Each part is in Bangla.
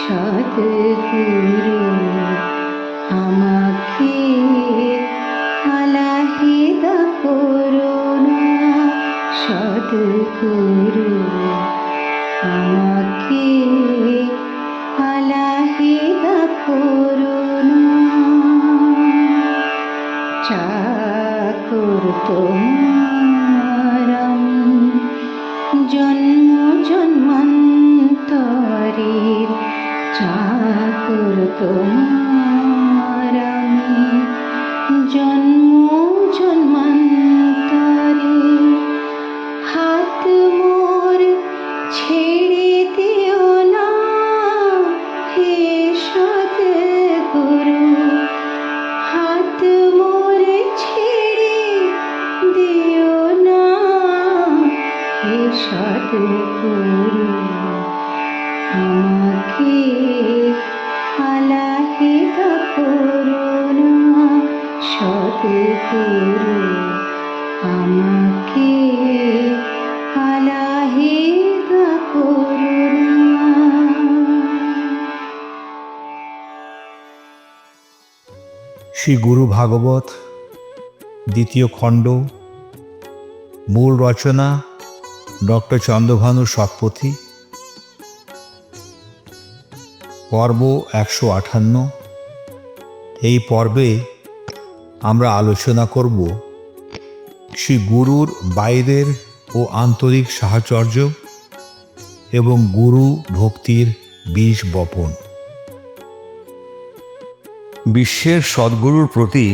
সদ্গুরু আমাকে আলাহিদা করুণা, সদ্গুরু আমাকে আলাহিদা করুণা। চাকর তোমার আমি জন্ম জন্মান্তরের, চাকর তোমার আমি জন্ম জন্মান্তরে। হাত মোর ছেড়ে দিও না হে সদ্গুরু, হাত মোর ছেড়ে দিও না হে সদ্গুরু, আমাকে আলাহিদা করুণা, সদ্গুরু আমাকে আলাহিদা করুণা। শ্রী গুরু ভাগবত দ্বিতীয় খণ্ড, মূল রচনা ডক্টর চন্দ্রভানু সৎপথী, পর্ব 158। এই পর্বে আমরা আলোচনা করব শ্রী গুরুর বাইরের ও আন্তরিক সাহচর্য এবং গুরু ভক্তির বীজ বপন। বিশ্বের সদ্গুরুর প্রতি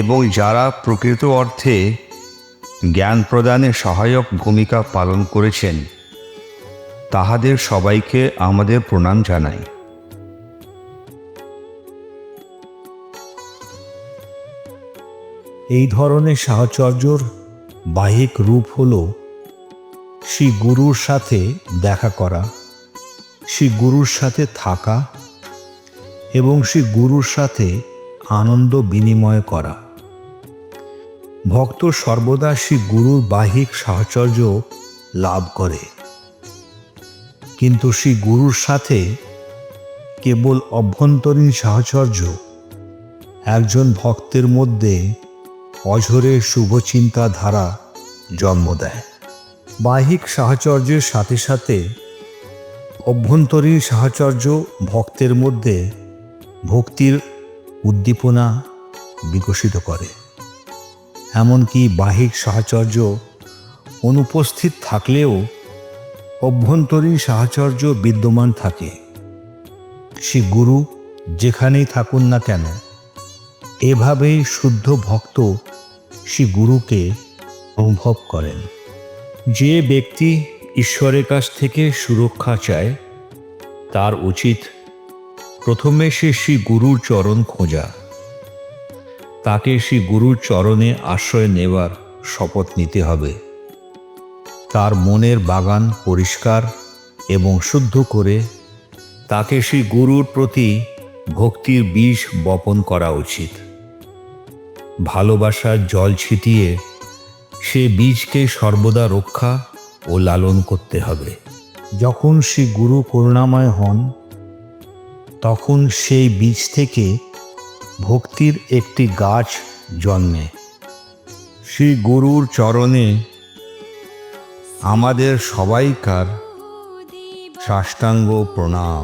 এবং যারা প্রকৃত অর্থে জ্ঞান প্রদানে সহায়ক ভূমিকা পালন করেছেন তাহাদের সবাইকে আমাদের প্রণাম জানাই। এই ধরনের সাহচর্যর বাহিক রূপ হল শ্রী গুরুর সাথে দেখা করা, শ্রী গুরুর সাথে থাকা এবং শ্রী গুরুর সাথে আনন্দ বিনিময় করা। ভক্ত সর্বদা শ্রী গুরুর বাহিক সাহচর্য লাভ করে, কিন্তু শ্রী গুরুর সাথে কেবল অভ্যন্তরীণ সাহচর্য একজন ভক্তের মধ্যে অঝরে শুভচিন্তা ধারা জন্ম দেয়। বাহিক সাহচর্যের সাথে সাথে অভ্যন্তরীণ সাহচর্য ভক্তের মধ্যে ভক্তির উদ্দীপনা বিকশিত করে। এমনকি বাহিক সাহচর্য অনুপস্থিত থাকলেও অভ্যন্তরীণ সাহচর্য বিদ্যমান থাকে। শ্রী গুরু যেখানেই থাকুন না কেন, এভাবেই শুদ্ধ ভক্ত শ্রী গুরুকে অনুভব করেন। যে ব্যক্তি ঈশ্বরের কাছ থেকে সুরক্ষা চায় তার উচিত প্রথমে সে শ্রী গুরুর চরণ খোঁজা, তাকে শ্রী গুরুর চরণে আশ্রয় নেওয়ার শপথ নিতে হবে। তার মনের বাগান পরিষ্কার এবং শুদ্ধ করে তাকে শ্রী গুরুর প্রতি ভক্তির বীজ বপন করা উচিত। ভালোবাসার জল ছিটিয়ে সে বীজকে সর্বদা রক্ষা ও লালন করতে হবে। যখন শ্রী গুরু করুণাময় হন তখন সেই বীজ থেকে ভক্তির একটি গাছ জন্মে। শ্রী গুরুর চরণে আমাদের সবাইকার সাষ্টাঙ্গ প্রণাম।